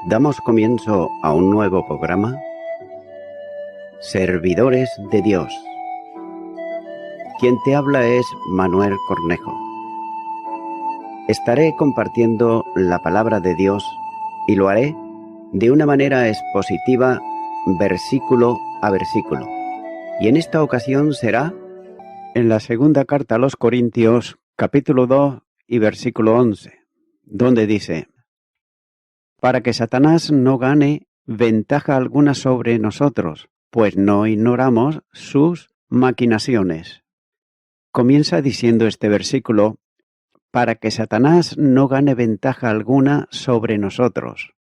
Damos comienzo a un nuevo programa, Servidores de Dios. Quien te habla es Manuel Cornejo. Estaré compartiendo la palabra de Dios y lo haré de una manera expositiva, versículo a versículo. Y en esta ocasión será en la segunda carta a los Corintios, capítulo 2 y versículo 11, donde dice: para que Satanás no gane ventaja alguna sobre nosotros, pues no ignoramos sus maquinaciones. Comienza diciendo este versículo: para que Satanás no gane ventaja alguna sobre nosotros.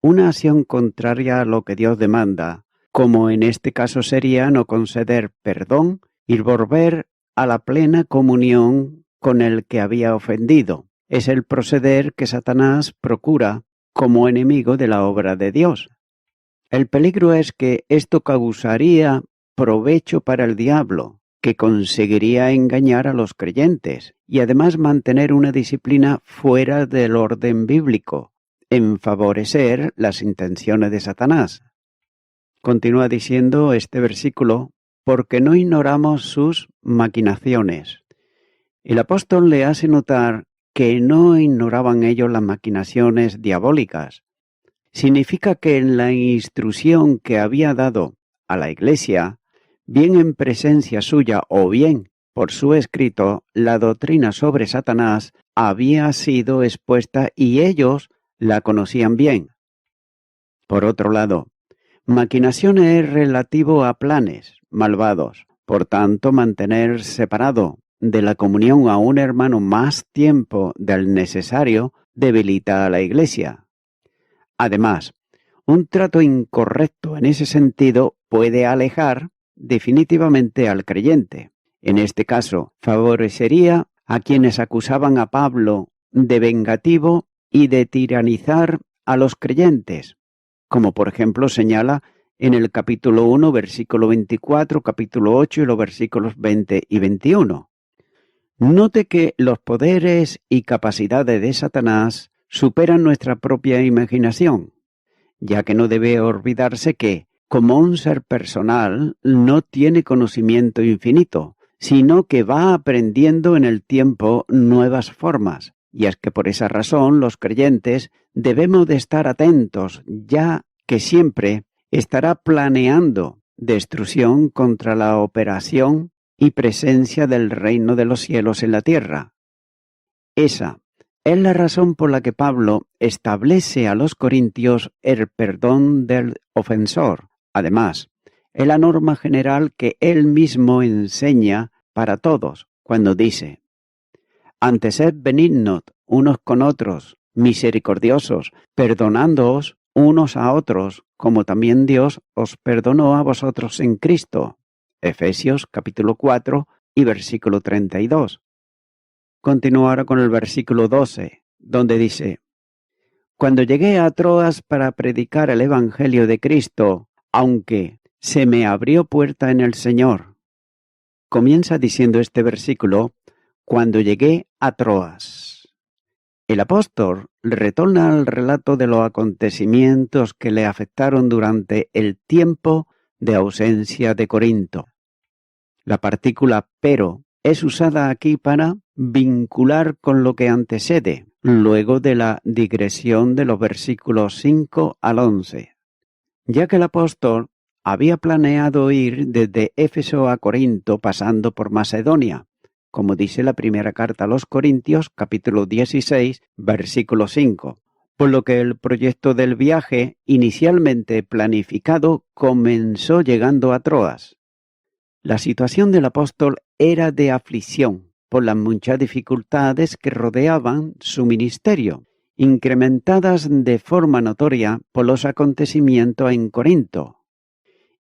Una acción contraria a lo que Dios demanda, como en este caso sería no conceder perdón y volver a la plena comunión con el que había ofendido. Es el proceder que Satanás procura como enemigo de la obra de Dios. El peligro es que esto causaría provecho para el diablo, que conseguiría engañar a los creyentes y además mantener una disciplina fuera del orden bíblico, en favorecer las intenciones de Satanás. Continúa diciendo este versículo: porque no ignoramos sus maquinaciones. El apóstol le hace notar que no ignoraban ellos las maquinaciones diabólicas. Significa que en la instrucción que había dado a la Iglesia, bien en presencia suya o bien por su escrito, la doctrina sobre Satanás había sido expuesta y ellos la conocían bien. Por otro lado, maquinaciones es relativo a planes malvados. Por tanto, mantener separado de la comunión a un hermano más tiempo del necesario debilita a la Iglesia. Además, un trato incorrecto en ese sentido puede alejar definitivamente al creyente. En este caso, favorecería a quienes acusaban a Pablo de vengativo y de tiranizar a los creyentes, como por ejemplo señala en el capítulo 1, versículo 24, capítulo 8 y los versículos 20 y 21. Note que los poderes y capacidades de Satanás superan nuestra propia imaginación, ya que no debe olvidarse que, como un ser personal, no tiene conocimiento infinito, sino que va aprendiendo en el tiempo nuevas formas. Y es que por esa razón los creyentes debemos de estar atentos, ya que siempre estará planeando destrucción contra la operación y presencia del reino de los cielos en la tierra. Esa es la razón por la que Pablo establece a los corintios el perdón del ofensor. Además, es la norma general que él mismo enseña para todos, cuando dice: antes sed benignos unos con otros, misericordiosos, perdonándoos unos a otros, como también Dios os perdonó a vosotros en Cristo. Efesios capítulo 4 y versículo 32. Continúa ahora con el versículo 12, donde dice: cuando llegué a Troas para predicar el Evangelio de Cristo, aunque se me abrió puerta en el Señor. Comienza diciendo este versículo: cuando llegué a Troas. El apóstol retorna al relato de los acontecimientos que le afectaron durante el tiempo de ausencia de Corinto. La partícula pero es usada aquí para vincular con lo que antecede, luego de la digresión de los versículos 5 al 11, ya que el apóstol había planeado ir desde Éfeso a Corinto pasando por Macedonia, como dice la primera carta a los Corintios, capítulo 16, versículo 5, por lo que el proyecto del viaje inicialmente planificado comenzó llegando a Troas. La situación del apóstol era de aflicción por las muchas dificultades que rodeaban su ministerio, incrementadas de forma notoria por los acontecimientos en Corinto.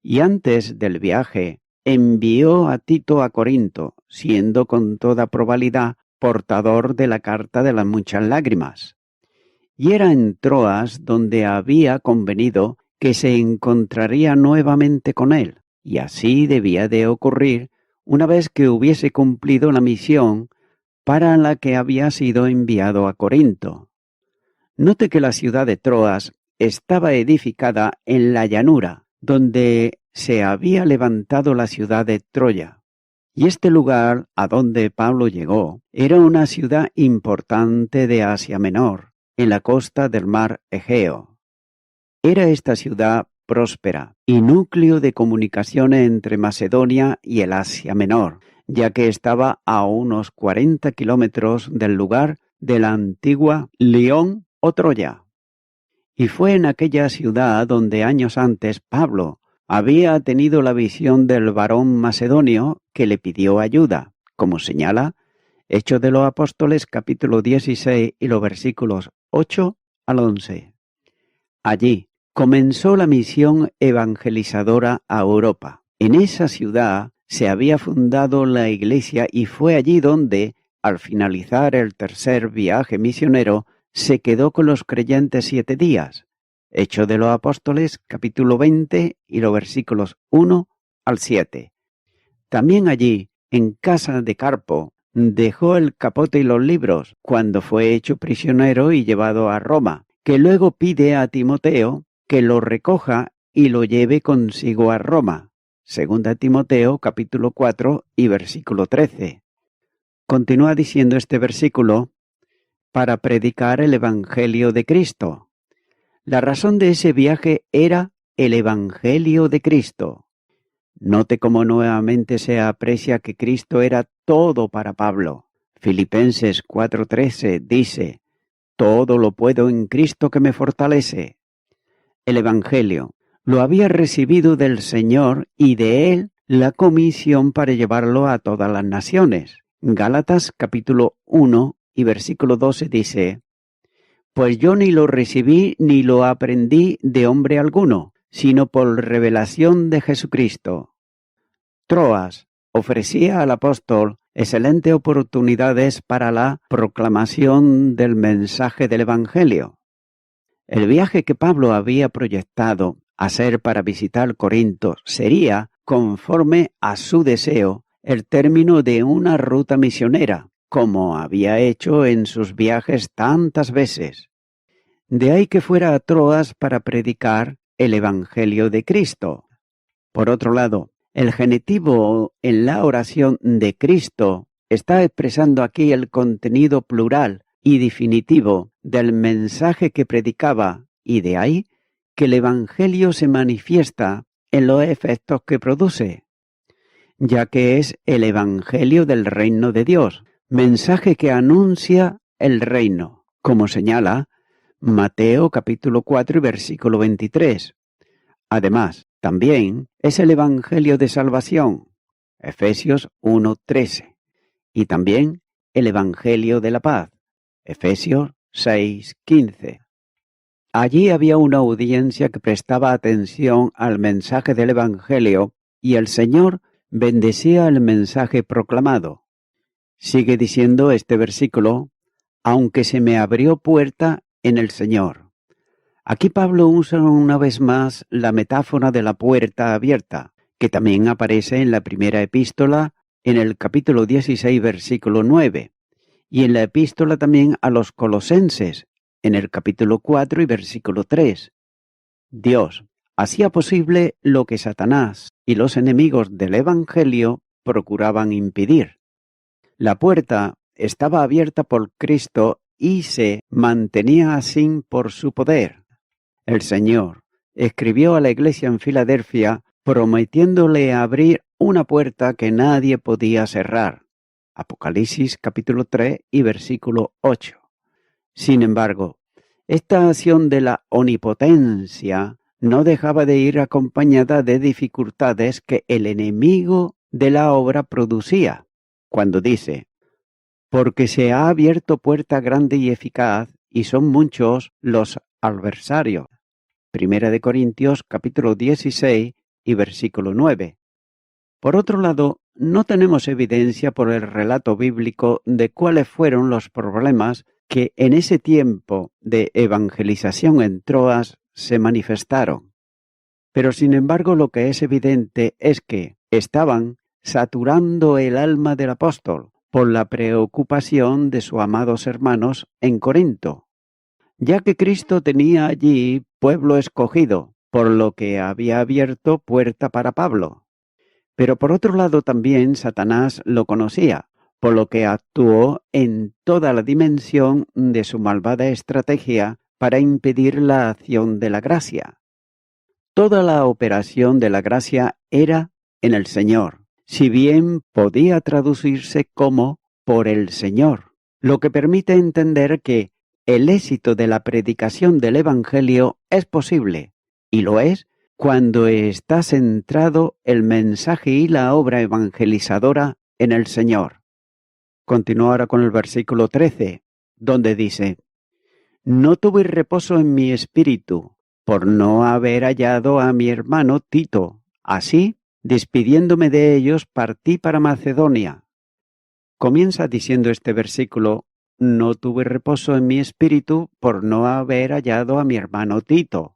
Y antes del viaje, envió a Tito a Corinto, siendo con toda probabilidad portador de la carta de las muchas lágrimas. Y era en Troas donde había convenido que se encontraría nuevamente con él, y así debía de ocurrir una vez que hubiese cumplido la misión para la que había sido enviado a Corinto. Note que la ciudad de Troas estaba edificada en la llanura, donde se había levantado la ciudad de Troya. Y este lugar a donde Pablo llegó era una ciudad importante de Asia Menor, en la costa del mar Egeo. Era esta ciudad próspera y núcleo de comunicaciones entre Macedonia y el Asia Menor, ya que estaba a unos 40 kilómetros del lugar de la antigua Lión o Troya. Y fue en aquella ciudad donde años antes Pablo había tenido la visión del varón macedonio que le pidió ayuda, como señala Hechos de los Apóstoles capítulo 16 y los versículos 8 al 11. Allí comenzó la misión evangelizadora a Europa. En esa ciudad se había fundado la iglesia y fue allí donde, al finalizar el tercer viaje misionero, se quedó con los creyentes 7 días. Hechos de los Apóstoles, capítulo 20 y los versículos 1 al 7. También allí, en casa de Carpo, dejó el capote y los libros cuando fue hecho prisionero y llevado a Roma, que luego pide a Timoteo que lo recoja y lo lleve consigo a Roma. Segunda Timoteo, capítulo 4 y versículo 13. Continúa diciendo este versículo, para predicar el Evangelio de Cristo. La razón de ese viaje era el Evangelio de Cristo. Note cómo nuevamente se aprecia que Cristo era todo para Pablo. Filipenses 4:13 dice, todo lo puedo en Cristo que me fortalece. El Evangelio lo había recibido del Señor y de Él la comisión para llevarlo a todas las naciones. Gálatas capítulo 1 y versículo 12 dice, pues yo ni lo recibí ni lo aprendí de hombre alguno, sino por revelación de Jesucristo. Troas ofrecía al apóstol excelentes oportunidades para la proclamación del mensaje del Evangelio. El viaje que Pablo había proyectado hacer para visitar Corinto sería, conforme a su deseo, el término de una ruta misionera, como había hecho en sus viajes tantas veces. De ahí que fuera a Troas para predicar el Evangelio de Cristo. Por otro lado, el genitivo en la oración de Cristo está expresando aquí el contenido plural y definitivo del mensaje que predicaba, y de ahí que el Evangelio se manifiesta en los efectos que produce, ya que es el Evangelio del reino de Dios, mensaje que anuncia el reino, como señala Mateo capítulo 4 y versículo 23. Además, también es el Evangelio de salvación, Efesios 1:13, y también el Evangelio de la paz, Efesios 6:15. Allí había una audiencia que prestaba atención al mensaje del Evangelio y el Señor bendecía el mensaje proclamado. Sigue diciendo este versículo, aunque se me abrió puerta en el Señor. Aquí Pablo usa una vez más la metáfora de la puerta abierta, que también aparece en la primera epístola, en el capítulo 16, versículo 9, y en la epístola también a los Colosenses, en el capítulo 4 y versículo 3. Dios hacía posible lo que Satanás y los enemigos del Evangelio procuraban impedir. La puerta estaba abierta por Cristo y se mantenía así por su poder. El Señor escribió a la iglesia en Filadelfia prometiéndole abrir una puerta que nadie podía cerrar. Apocalipsis capítulo 3 y versículo 8. Sin embargo, esta acción de la omnipotencia no dejaba de ir acompañada de dificultades que el enemigo de la obra producía, cuando dice, porque se ha abierto puerta grande y eficaz, y son muchos los adversarios. Primera de Corintios capítulo 16 y versículo 9. Por otro lado, no tenemos evidencia por el relato bíblico de cuáles fueron los problemas que en ese tiempo de evangelización en Troas se manifestaron. Pero sin embargo lo que es evidente es que estaban saturando el alma del apóstol por la preocupación de sus amados hermanos en Corinto. ya que Cristo tenía allí pueblo escogido, por lo que había abierto puerta para Pablo. Pero por otro lado también Satanás lo conocía, por lo que actuó en toda la dimensión de su malvada estrategia para impedir la acción de la gracia. Toda la operación de la gracia era en el Señor, si bien podía traducirse como por el Señor, lo que permite entender que el éxito de la predicación del Evangelio es posible, y lo es cuando está centrado el mensaje y la obra evangelizadora en el Señor. Continúo ahora con el versículo 13, donde dice: No tuve reposo en mi espíritu, por no haber hallado a mi hermano Tito. Así, despidiéndome de ellos, partí para Macedonia. Comienza diciendo este versículo: No tuve reposo en mi espíritu por no haber hallado a mi hermano Tito.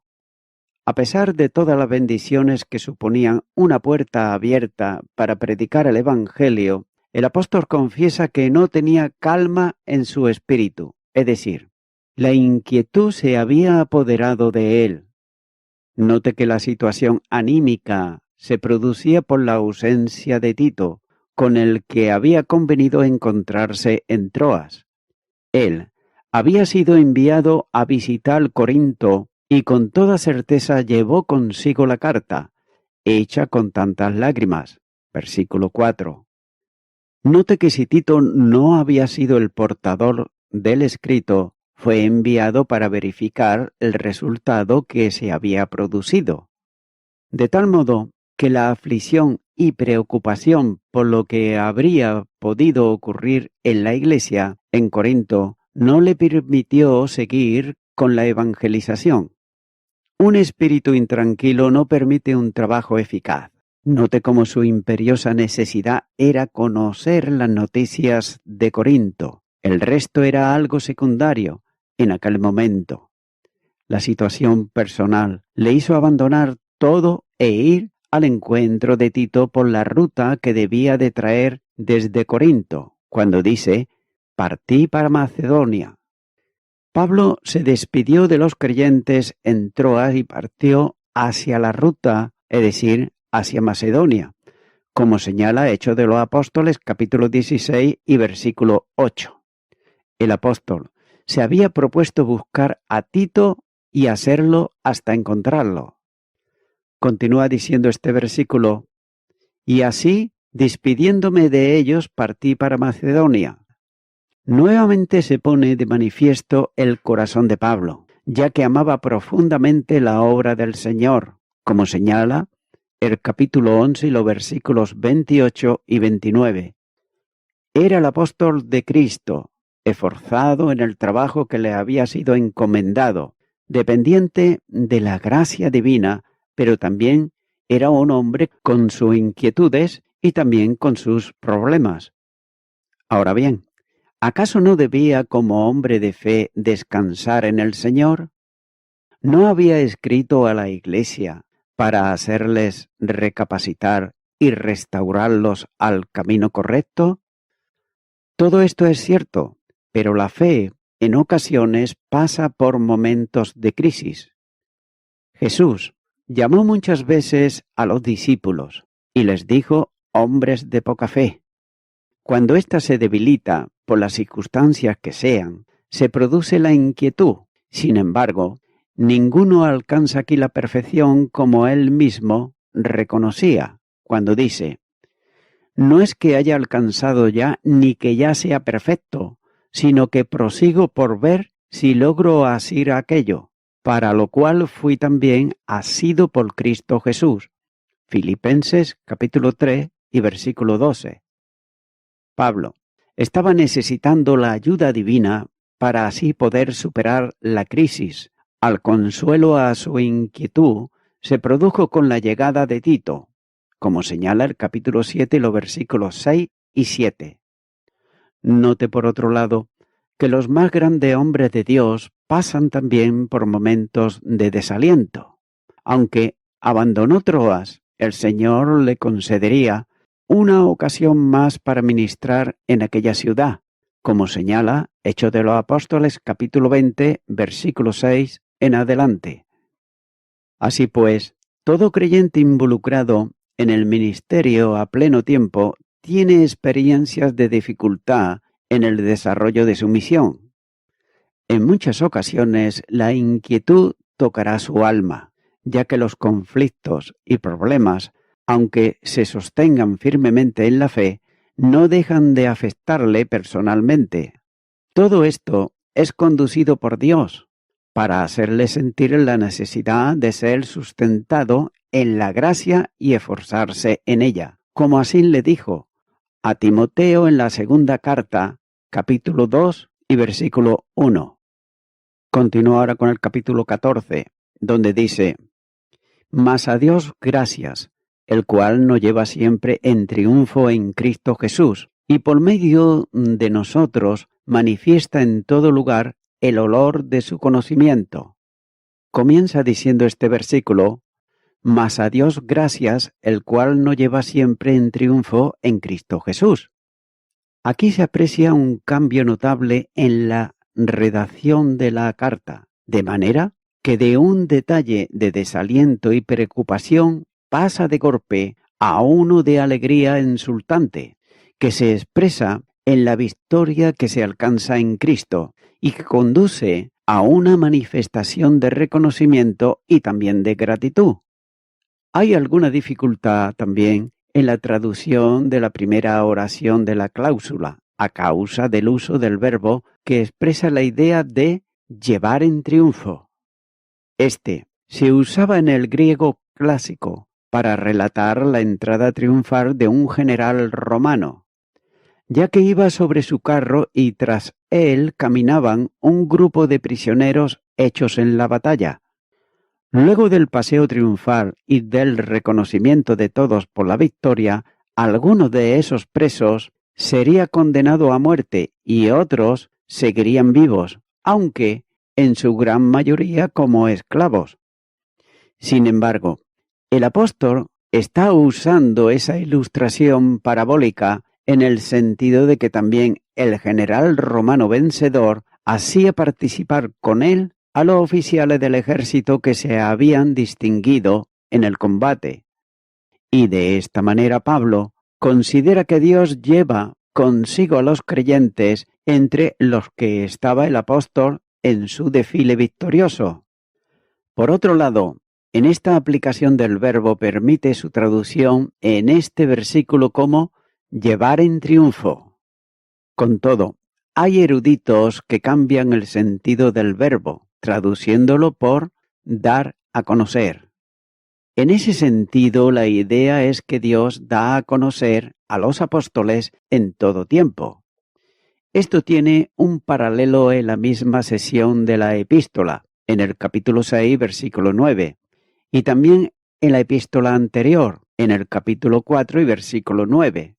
A pesar de todas las bendiciones que suponían una puerta abierta para predicar el Evangelio, el apóstol confiesa que no tenía calma en su espíritu, es decir, la inquietud se había apoderado de él. Note que la situación anímica se producía por la ausencia de Tito, con el que había convenido encontrarse en Troas. Él había sido enviado a visitar Corinto y con toda certeza llevó consigo la carta, hecha con tantas lágrimas. Versículo 4. Note que si Tito no había sido el portador del escrito, fue enviado para verificar el resultado que se había producido. De tal modo que la aflicción y preocupación por lo que habría podido ocurrir en la iglesia en Corinto no le permitió seguir con la evangelización. Un espíritu intranquilo no permite un trabajo eficaz. Note cómo su imperiosa necesidad era conocer las noticias de Corinto. El resto era algo secundario en aquel momento. La situación personal le hizo abandonar todo e ir al encuentro de Tito por la ruta que debía de traer desde Corinto, cuando dice: partí para Macedonia. Pablo se despidió de los creyentes en Troas y partió hacia la ruta, es decir, hacia Macedonia, como señala Hechos de los Apóstoles capítulo 16 y versículo 8. El apóstol se había propuesto buscar a Tito y hacerlo hasta encontrarlo. Continúa diciendo este versículo: y así, despidiéndome de ellos, partí para Macedonia. Nuevamente se pone de manifiesto el corazón de Pablo, ya que amaba profundamente la obra del Señor, como señala el capítulo 11 y los versículos 28 y 29. Era el apóstol de Cristo, esforzado en el trabajo que le había sido encomendado, dependiente de la gracia divina, pero también era un hombre con sus inquietudes y también con sus problemas. Ahora bien, ¿acaso no debía como hombre de fe descansar en el Señor? ¿No había escrito a la Iglesia para hacerles recapacitar y restaurarlos al camino correcto? Todo esto es cierto, pero la fe en ocasiones pasa por momentos de crisis. Jesús llamó muchas veces a los discípulos y les dijo: hombres de poca fe. Cuando ésta se debilita por las circunstancias que sean, se produce la inquietud. Sin embargo, ninguno alcanza aquí la perfección como él mismo reconocía cuando dice: no es que haya alcanzado ya ni que ya sea perfecto, sino que prosigo por ver si logro asir aquello, para lo cual fui también asido por Cristo Jesús. Filipenses capítulo 3 y versículo 12. Pablo estaba necesitando la ayuda divina para así poder superar la crisis. Al consuelo a su inquietud se produjo con la llegada de Tito, como señala el capítulo 7 los versículos 6 y 7. Note por otro lado que los más grandes hombres de Dios pasan también por momentos de desaliento. Aunque abandonó Troas, el Señor le concedería una ocasión más para ministrar en aquella ciudad, como señala Hechos de los Apóstoles, capítulo 20, versículo 6 en adelante. Así pues, todo creyente involucrado en el ministerio a pleno tiempo tiene experiencias de dificultad en el desarrollo de su misión. En muchas ocasiones la inquietud tocará su alma, ya que los conflictos y problemas, aunque se sostengan firmemente en la fe, no dejan de afectarle personalmente. Todo esto es conducido por Dios para hacerle sentir la necesidad de ser sustentado en la gracia y esforzarse en ella, como así le dijo a Timoteo en la segunda carta, capítulo 2 y versículo 1. Continúa ahora con el capítulo 14, donde dice: Mas a Dios gracias, el cual nos lleva siempre en triunfo en Cristo Jesús, y por medio de nosotros manifiesta en todo lugar el olor de su conocimiento. Comienza diciendo este versículo: Mas a Dios gracias, el cual nos lleva siempre en triunfo en Cristo Jesús. Aquí se aprecia un cambio notable en la redacción de la carta, de manera que de un detalle de desaliento y preocupación pasa de golpe a uno de alegría insultante, que se expresa en la victoria que se alcanza en Cristo y que conduce a una manifestación de reconocimiento y también de gratitud. Hay alguna dificultad también en la traducción de la primera oración de la cláusula, a causa del uso del verbo que expresa la idea de llevar en triunfo. Este se usaba en el griego clásico para relatar la entrada triunfal de un general romano, ya que iba sobre su carro y tras él caminaban un grupo de prisioneros hechos en la batalla. Luego del paseo triunfal y del reconocimiento de todos por la victoria, alguno de esos presos sería condenado a muerte y otros seguirían vivos, aunque en su gran mayoría como esclavos. Sin embargo, el apóstol está usando esa ilustración parabólica en el sentido de que también el general romano vencedor hacía participar con él a los oficiales del ejército que se habían distinguido en el combate. Y de esta manera Pablo considera que Dios lleva consigo a los creyentes entre los que estaba el apóstol en su desfile victorioso. Por otro lado, en esta aplicación del verbo permite su traducción en este versículo como llevar en triunfo. Con todo, hay eruditos que cambian el sentido del verbo, traduciéndolo por dar a conocer. En ese sentido, la idea es que Dios da a conocer a los apóstoles en todo tiempo. Esto tiene un paralelo en la misma sesión de la epístola, en el capítulo 6, versículo 9, y también en la epístola anterior, en el capítulo 4 y versículo 9.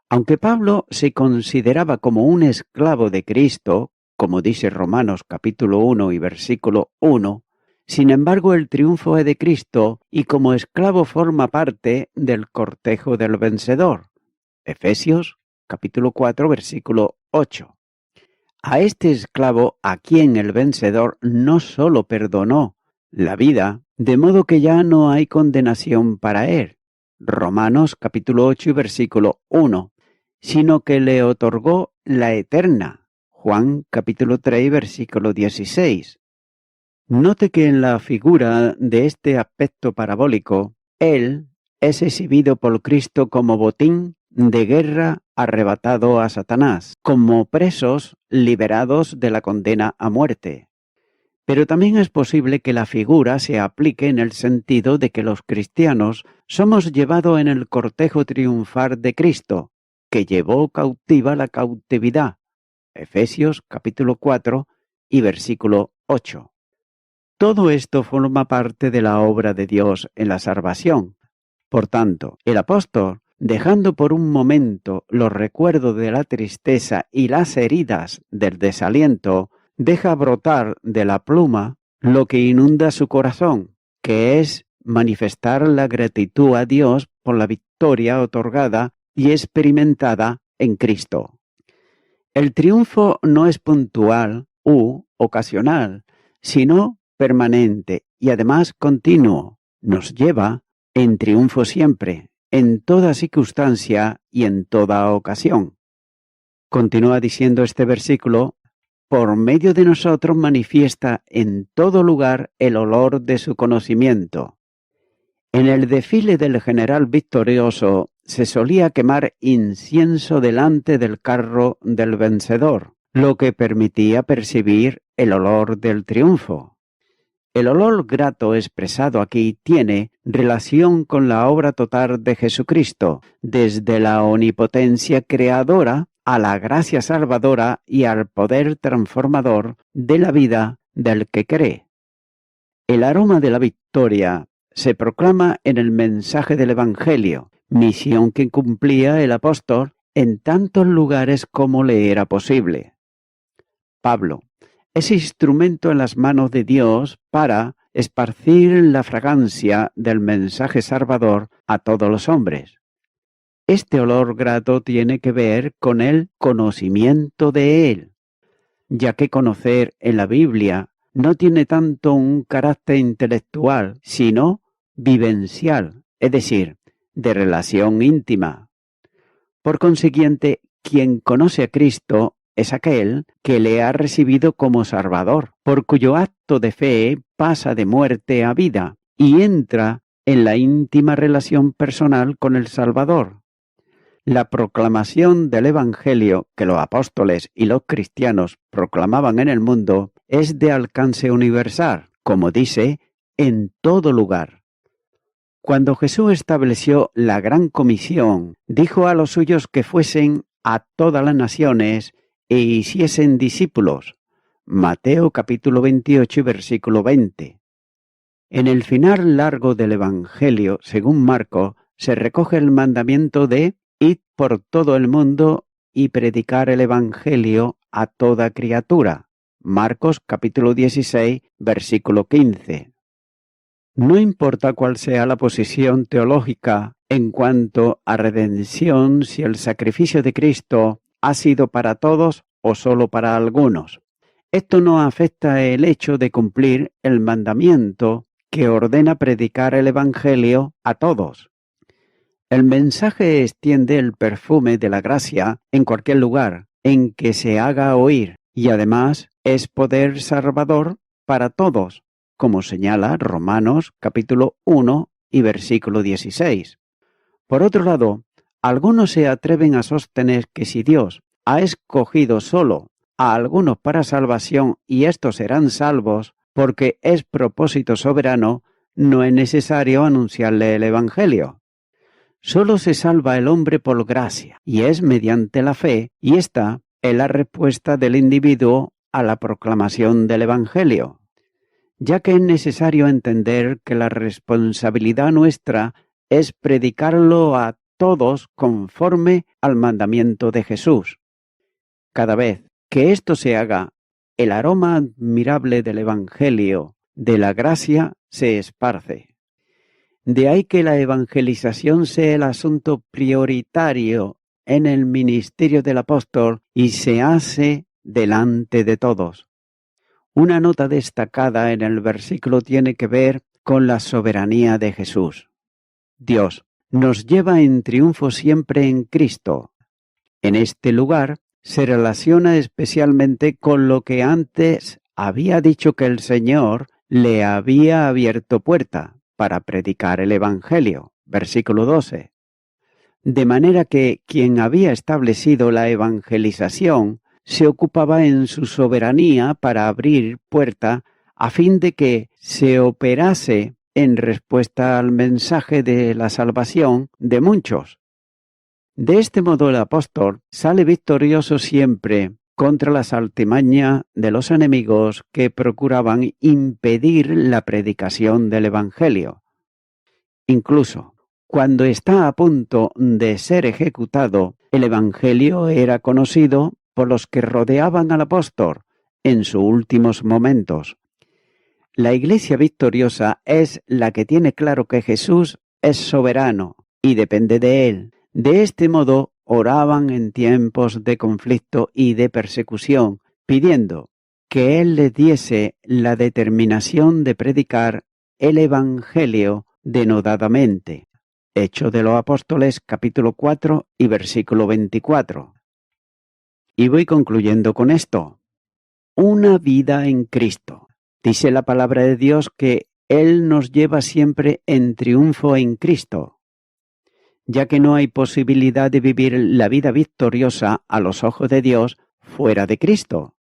Aunque Pablo se consideraba como un esclavo de Cristo, como dice Romanos capítulo 1 y versículo 1, sin embargo el triunfo es de Cristo y como esclavo forma parte del cortejo del vencedor. Efesios capítulo 4 versículo 8. A este esclavo a quien el vencedor no solo perdonó la vida, de modo que ya no hay condenación para él. Romanos capítulo 8 y versículo 1. Sino que le otorgó la eterna. Juan capítulo 3 versículo 16. Note que en la figura de este aspecto parabólico, él es exhibido por Cristo como botín de guerra arrebatado a Satanás, como presos liberados de la condena a muerte. Pero también es posible que la figura se aplique en el sentido de que los cristianos somos llevados en el cortejo triunfal de Cristo, que llevó cautiva la cautividad. Efesios capítulo 4 y versículo 8. Todo esto forma parte de la obra de Dios en la salvación. Por tanto, el apóstol, dejando por un momento los recuerdos de la tristeza y las heridas del desaliento, deja brotar de la pluma lo que inunda su corazón, que es manifestar la gratitud a Dios por la victoria otorgada y experimentada en Cristo. El triunfo no es puntual u ocasional, sino permanente y además continuo. Nos lleva en triunfo siempre, en toda circunstancia y en toda ocasión. Continúa diciendo este versículo: por medio de nosotros manifiesta en todo lugar el olor de su conocimiento. En el desfile del general victorioso se solía quemar incienso delante del carro del vencedor, lo que permitía percibir el olor del triunfo. El olor grato expresado aquí tiene relación con la obra total de Jesucristo, desde la omnipotencia creadora a la gracia salvadora y al poder transformador de la vida del que cree. El aroma de la victoria se proclama en el mensaje del Evangelio, misión que cumplía el apóstol en tantos lugares como le era posible. Pablo es instrumento en las manos de Dios para esparcir la fragancia del mensaje salvador a todos los hombres. Este olor grato tiene que ver con el conocimiento de Él, ya que conocer en la Biblia no tiene tanto un carácter intelectual, sino vivencial, es decir, de relación íntima. Por consiguiente, quien conoce a Cristo es aquel que le ha recibido como Salvador, por cuyo acto de fe pasa de muerte a vida y entra en la íntima relación personal con el Salvador. La proclamación del Evangelio que los apóstoles y los cristianos proclamaban en el mundo es de alcance universal, como dice, en todo lugar. Cuando Jesús estableció la gran comisión, dijo a los suyos que fuesen a todas las naciones e hiciesen discípulos. Mateo capítulo 28 versículo 20. En el final largo del Evangelio, según Marcos, se recoge el mandamiento de id por todo el mundo y predicar el Evangelio a toda criatura. Marcos capítulo 16, versículo 15. No importa cuál sea la posición teológica en cuanto a redención, si el sacrificio de Cristo ha sido para todos o solo para algunos. Esto no afecta el hecho de cumplir el mandamiento que ordena predicar el Evangelio a todos. El mensaje extiende el perfume de la gracia en cualquier lugar en que se haga oír y además es poder salvador para todos, como señala Romanos capítulo 1 y versículo 16. Por otro lado, algunos se atreven a sostener que si Dios ha escogido solo a algunos para salvación y estos serán salvos porque es propósito soberano, no es necesario anunciarle el Evangelio. Solo se salva el hombre por gracia, y es mediante la fe, y esta es la respuesta del individuo a la proclamación del Evangelio, ya que es necesario entender que la responsabilidad nuestra es predicarlo a todos conforme al mandamiento de Jesús. Cada vez que esto se haga, el aroma admirable del Evangelio, de la gracia, se esparce. De ahí que la evangelización sea el asunto prioritario en el ministerio del apóstol y se hace delante de todos. Una nota destacada en el versículo tiene que ver con la soberanía de Jesús. Dios nos lleva en triunfo siempre en Cristo. En este lugar se relaciona especialmente con lo que antes había dicho que el Señor le había abierto puerta para predicar el Evangelio, versículo 12. De manera que quien había establecido la evangelización se ocupaba en su soberanía para abrir puerta a fin de que se operase en respuesta al mensaje de la salvación de muchos. De este modo el apóstol sale victorioso siempre contra las artimañas de los enemigos que procuraban impedir la predicación del Evangelio. Incluso cuando está a punto de ser ejecutado, el Evangelio era conocido por los que rodeaban al apóstol en sus últimos momentos. La iglesia victoriosa es la que tiene claro que Jesús es soberano y depende de él. De este modo, oraban en tiempos de conflicto y de persecución, pidiendo que Él les diese la determinación de predicar el Evangelio denodadamente. Hechos de los Apóstoles, capítulo 4 y versículo 24. Y voy concluyendo con esto. Una vida en Cristo. Dice la palabra de Dios que Él nos lleva siempre en triunfo en Cristo, ya que no hay posibilidad de vivir la vida victoriosa a los ojos de Dios fuera de Cristo.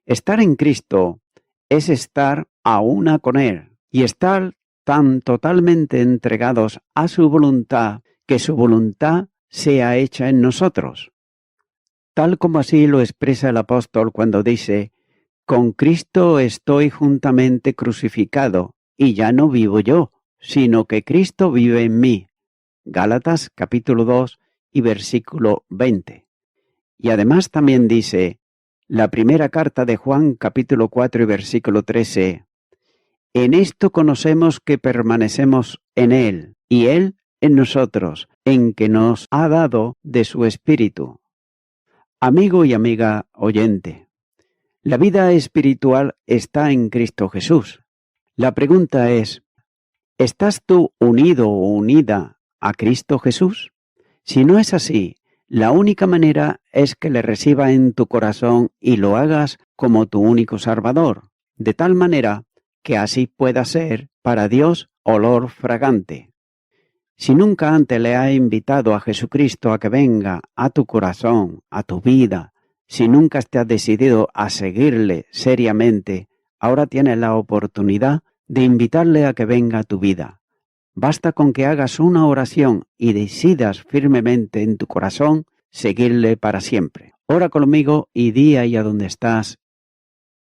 Estar en Cristo es estar a una con Él y estar tan totalmente entregados a su voluntad que su voluntad sea hecha en nosotros. Tal como así lo expresa el apóstol cuando dice: «Con Cristo estoy juntamente crucificado, y ya no vivo yo, sino que Cristo vive en mí». Gálatas capítulo 2 y versículo 20. Y además también dice la primera carta de Juan capítulo 4 y versículo 13: «En esto conocemos que permanecemos en Él, y Él en nosotros, en que nos ha dado de su Espíritu». Amigo y amiga oyente, la vida espiritual está en Cristo Jesús. La pregunta es: ¿estás tú unido o unida a Cristo Jesús? Si no es así, la única manera es que le reciba en tu corazón y lo hagas como tu único Salvador, de tal manera que así pueda ser para Dios olor fragante. Si nunca antes le has invitado a Jesucristo a que venga a tu corazón, a tu vida, si nunca te has decidido a seguirle seriamente, ahora tienes la oportunidad de invitarle a que venga a tu vida. Basta con que hagas una oración y decidas firmemente en tu corazón seguirle para siempre. Ora conmigo y di ahí a donde estás: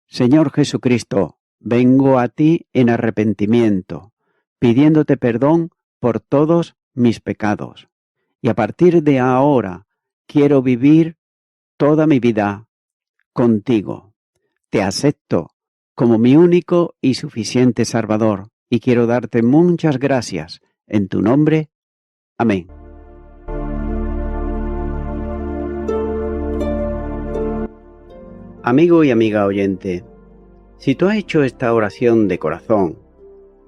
Señor Jesucristo, vengo a ti en arrepentimiento, pidiéndote perdón por todos mis pecados. Y a partir de ahora quiero vivir toda mi vida contigo. Te acepto como mi único y suficiente Salvador y quiero darte muchas gracias. En tu nombre. Amén. Amigo y amiga oyente, si tú has hecho esta oración de corazón,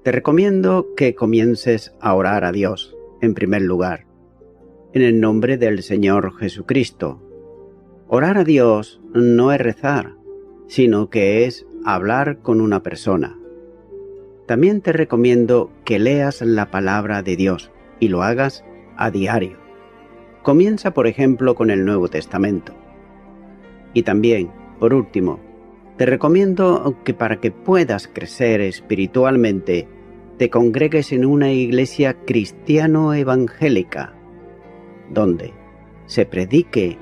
te recomiendo que comiences a orar a Dios, en primer lugar, en el nombre del Señor Jesucristo. Orar a Dios no es rezar, sino que es hablar con una persona. También te recomiendo que leas la palabra de Dios y lo hagas a diario. Comienza, por ejemplo, con el Nuevo Testamento. Y también, por último, te recomiendo que para que puedas crecer espiritualmente, te congregues en una iglesia cristiano-evangélica, donde se predique,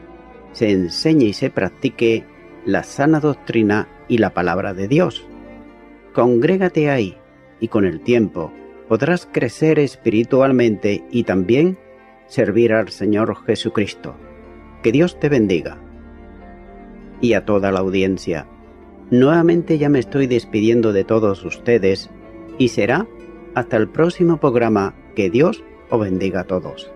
se enseñe y se practique la sana doctrina y la palabra de Dios. Congrégate ahí y con el tiempo podrás crecer espiritualmente y también servir al Señor Jesucristo. Que Dios te bendiga. Y a toda la audiencia, nuevamente ya me estoy despidiendo de todos ustedes y será hasta el próximo programa. Que Dios os bendiga a todos.